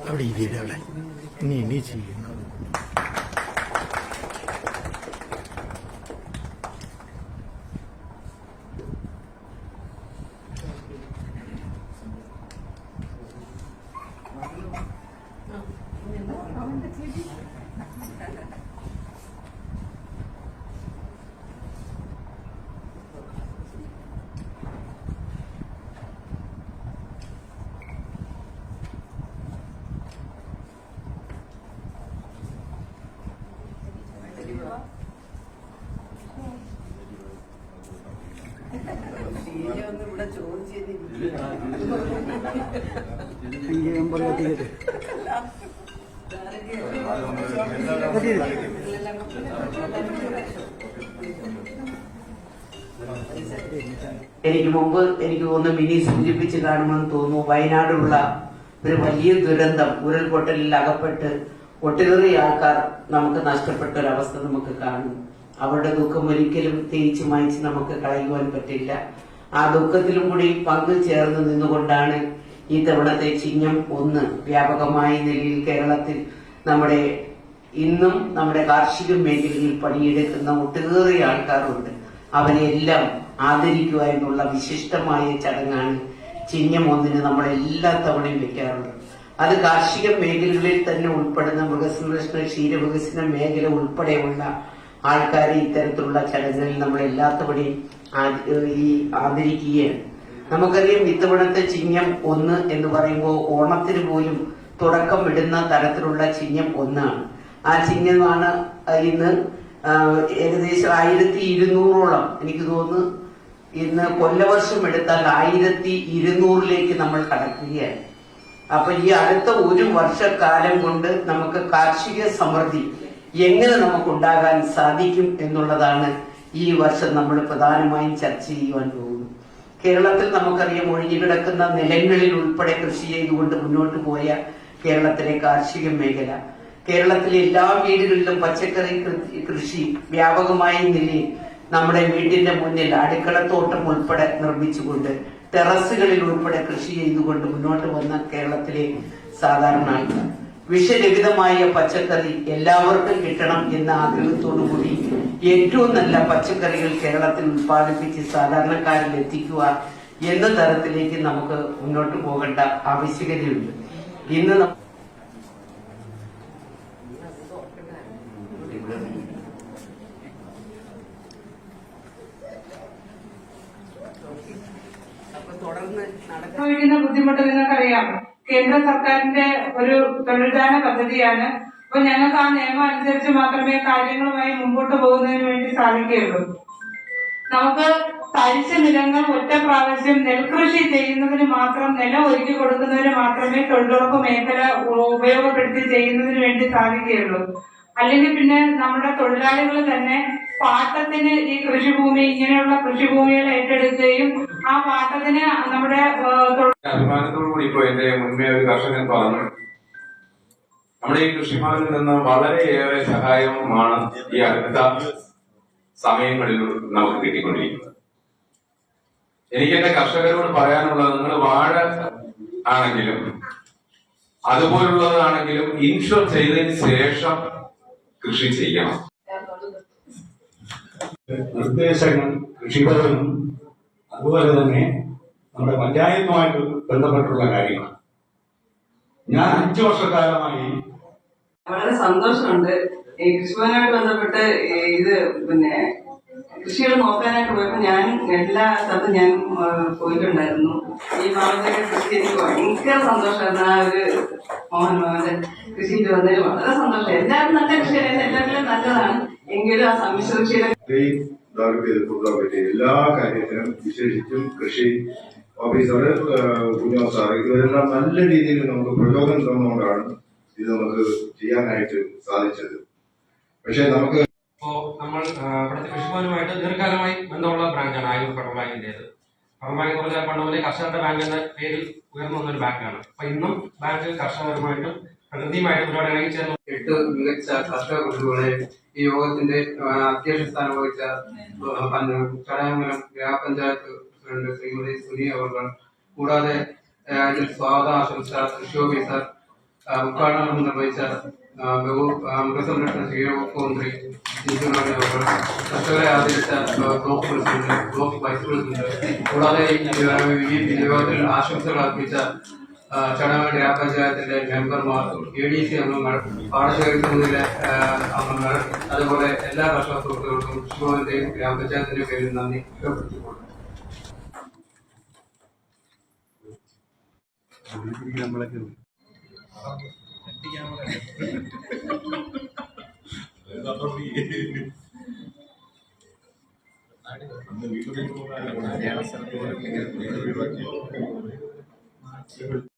അവിടെ ഇരിയുടെ ഇനി ചെയ്യുന്നു. എനിക്ക് മുമ്പ് എനിക്ക് തോന്നുന്നു മിനി സൂചിപ്പിച്ച് കാണുമെന്ന് തോന്നുന്നു. വയനാടുള്ള ഒരു വലിയ ദുരന്തം, ഉരുൾപൊട്ടലിൽ അകപ്പെട്ട് ഒട്ടേറെ ആൾക്കാർ നമുക്ക് നഷ്ടപ്പെട്ട ഒരവസ്ഥ നമുക്ക് കാണും. അവരുടെ ദുഃഖം ഒരിക്കലും തേച്ച് മായ്ച്ച് നമുക്ക് കളയുവാൻ പറ്റില്ല. ആ ദുഃഖത്തിലും കൂടി പങ്കു ചേർന്ന് നിന്നുകൊണ്ടാണ് ഈ തവണത്തെ ചിങ്ങം 1 വ്യാപകമായ നിലയിൽ കേരളത്തിൽ നമ്മുടെ ഇന്നും നമ്മുടെ കാർഷിക മേഖലയിൽ പണിയെടുക്കുന്ന ഒട്ടേറെ ആൾക്കാരുണ്ട്. അവരെല്ലാം ആദരിക്കുക എന്നുള്ള വിശിഷ്ടമായ ചടങ്ങാണ് ചിങ്ങം 1 നമ്മൾ എല്ലാ തവണയും വെക്കാറുണ്ട്. അത് കാർഷിക മേഖലകളിൽ തന്നെ ഉൾപ്പെടുന്ന മൃഗസംരക്ഷണ ക്ഷീരവികസന മേഖല ഉൾപ്പെടെയുള്ള ആൾക്കാരെ ഇത്തരത്തിലുള്ള ചടങ്ങുകളിൽ നമ്മൾ എല്ലാ തവണയും ആദരിക്കുകയാണ്. നമുക്കറിയാം ഇത്തവണത്തെ ചിങ്ങം 1 എന്ന് പറയുമ്പോൾ ഓണത്തിന് പോലും തുടക്കം ഇടുന്ന തരത്തിലുള്ള ചിങ്ങം 1 ആണ്. ആ ചിങ്ങമാണ് ഇന്ന് ഏകദേശം 1200ഓളം, എനിക്ക് തോന്നുന്നു ഇന്ന് കൊല്ലവർഷം എടുത്താൽ 1200ലേക്ക് നമ്മൾ കടക്കുകയാണ്. അപ്പൊ ഈ അടുത്ത ഒരു വർഷക്കാലം കൊണ്ട് നമുക്ക് കാർഷിക സമൃദ്ധി എങ്ങനെ നമുക്കുണ്ടാകാൻ സാധിക്കും എന്നുള്ളതാണ് ഈ വർഷം നമ്മൾ പ്രധാനമായും ചർച്ച ചെയ്യുവാൻ പോകുന്നു. കേരളത്തിൽ നമുക്കറിയാം ഒഴിഞ്ഞുകിടക്കുന്ന നിലങ്ങളിൽ ഉൾപ്പെടെ കൃഷി ചെയ്തുകൊണ്ട് മുന്നോട്ട് പോയ കേരളത്തിലെ കാർഷിക മേഖല, കേരളത്തിലെ എല്ലാ വീടുകളിലും പച്ചക്കറി കൃഷി വ്യാപകമായ നിലയിൽ നമ്മുടെ വീടിന്റെ മുന്നിൽ അടുക്കളത്തോട്ടം ഉൾപ്പെടെ നിർമ്മിച്ചുകൊണ്ട് ടെറസുകളിൽ ഉൾപ്പെടെ കൃഷി ചെയ്തുകൊണ്ട് മുന്നോട്ട് വന്ന കേരളത്തിലെ സാധാരണ ആൾക്കാർ വിഷരഹിതമായ പച്ചക്കറി എല്ലാവർക്കും കിട്ടണം എന്ന ആഗ്രഹത്തോടുകൂടി ഏറ്റവും നല്ല പച്ചക്കറികൾ കേരളത്തിൽ ഉത്പാദിപ്പിച്ച് സാധാരണക്കാരിൽ എത്തിക്കുക എന്ന തരത്തിലേക്ക് നമുക്ക് മുന്നോട്ട് പോകേണ്ട ആവശ്യകതയുണ്ട്. ഇന്ന് അനുഭവിക്കുന്ന ബുദ്ധിമുട്ട് നിങ്ങൾക്കറിയാം. കേന്ദ്ര സർക്കാരിന്റെ ഒരു തൊഴിൽദാന പദ്ധതിയാണ്. അപ്പൊ ഞങ്ങൾക്ക് ആ നിയമം അനുസരിച്ച് മാത്രമേ കാര്യങ്ങളുമായി മുമ്പോട്ട് പോകുന്നതിന് വേണ്ടി സാധിക്കുകയുള്ളൂ. നമുക്ക് തരിശ് നിലങ്ങൾ ഒറ്റ പ്രാവശ്യം നെൽകൃഷി ചെയ്യുന്നതിന് മാത്രം, നിലം ഒരുക്കി കൊടുക്കുന്നതിന് മാത്രമേ തൊഴിലുറപ്പ് മേഖല ഉപയോഗപ്പെടുത്തി ചെയ്യുന്നതിന് വേണ്ടി സാധിക്കുകയുള്ളൂ. അല്ലെങ്കിൽ പിന്നെ നമ്മുടെ തൊഴിലാളികൾ തന്നെ പാട്ടത്തിന് ഈ കൃഷിഭൂമി, ഇങ്ങനെയുള്ള കൃഷിഭൂമികൾ ഏറ്റെടുക്കുകയും ആ പാട്ടത്തിന് നമ്മുടെ അഭിമാനത്തോടുകൂടി ഇപ്പോ എന്റെ മുൻപേ ഒരു കർഷകൻ പറഞ്ഞു, നമ്മുടെ ഈ കൃഷിഭവനിൽ നിന്ന് വളരെയേറെ സഹായമാണ് ഈ അടുത്ത സമയങ്ങളിൽ നമുക്ക് കിട്ടിക്കൊണ്ടിരിക്കുന്നത്. എനിക്ക് എന്റെ കർഷകരോട് പറയാനുള്ളത്, നിങ്ങൾ വാഴ ആണെങ്കിലും അതുപോലുള്ളതാണെങ്കിലും ഇൻഷുർ ചെയ്തതിന് ശേഷം കൃഷി ചെയ്യണം. നിർദ്ദേശങ്ങൾ കൃഷിഭവനും അതുപോലെ തന്നെ നമ്മുടെ പഞ്ചായത്തുമായിട്ട് ബന്ധപ്പെട്ടുള്ള കാര്യങ്ങളാണ്. ഞാൻ 5 വർഷക്കാലമായി വളരെ സന്തോഷമുണ്ട്. ഈ കൃഷിഭവനുമായിട്ട് ബന്ധപ്പെട്ട് ഇത് കൃഷികൾ നോക്കാനായിട്ട് പോയപ്പോ ഞാൻ എല്ലാ സ്ഥലത്തും ഞാൻ പോയിട്ടുണ്ടായിരുന്നു. ഈ മാമന്റെ കൃഷി എനിക്ക് ഭയങ്കര സന്തോഷമായിരുന്നു. ആ ഒരു മോഹൻമാമന്റെ കൃഷിയിൽ വന്നതിൽ വളരെ സന്തോഷം. എല്ലാവരും നല്ല കൃഷിയാണ്, എല്ലാവരും നല്ലതാണ്. എങ്കിലും ആ സമ്മിശ്ര കൃഷിയുടെ എല്ലാ കാര്യത്തിനും വിശേഷിച്ചും കൃഷി ഓഫീസർ കുഞ്ഞോ സാർ ഇവരെല്ലാം നല്ല രീതിയിൽ നമുക്ക് പ്രചോദനം തന്നുകൊണ്ടാണ് ഇത് നമുക്ക് ചെയ്യാനായിട്ട് സാധിച്ചത്. പക്ഷെ നമുക്ക് നമ്മൾ ഇവിടുത്തെ കൃഷിഭവനുമായിട്ട് ദീർഘകാലമായി ബന്ധമുള്ള ബ്രാഞ്ചാണ് ആയൂർ ഫെഡറൽ ബാങ്കിന്റേത്. ഫെഡറൽ ബാങ്ക് എന്ന് പറഞ്ഞാൽ കർഷകരുടെ ബാങ്ക് എന്ന പേരിൽ ഉയർന്നു വന്നൊരു ബാങ്കാണ്. അപ്പൊ ഇന്നും ബാങ്ക് കർഷകരുമായിട്ടും പ്രകൃതിയുമായിട്ട് ഒരുപാട് ഇണങ്ങിച്ചേർന്ന് 8 മികച്ച കർഷക കുടുംബങ്ങളെ ഈ യോഗത്തിന്റെ അധ്യക്ഷ സ്ഥാനം വഹിച്ച ചടയമംഗലം ഗ്രാമപഞ്ചായത്ത് പ്രസിഡന്റ് ശ്രീമതി സുനി അവർ, കൂടാതെ ഇതിൽ സ്വാഗത ആശംസ കൃഷി ഓഫീസർ ഉദ്ഘാടനം നിർവഹിച്ച മൃഗസംരക്ഷണ ക്ഷീരവകുപ്പ് മന്ത്രി ജിജുമാണി അവർ, കർഷകരെ ആദരിച്ച block president, block vice president, കൂടാതെ ഈ യോഗത്തിൽ ആശംസകൾ അർപ്പിച്ച ചടയമംഗലം ഗ്രാമപഞ്ചായത്തിന്റെ മെമ്പർമാർ, ADC അംഗങ്ങൾ, പാടശേഖര സമിതിയിലെ അംഗങ്ങൾ, അതുപോലെ എല്ലാ കർഷക സുഹൃത്തുക്കൾക്കും കൃഷിഭവന്റെയും ഗ്രാമപഞ്ചായത്തിന്റെയും പേരിൽ നന്ദി വീട്ടിലേക്ക്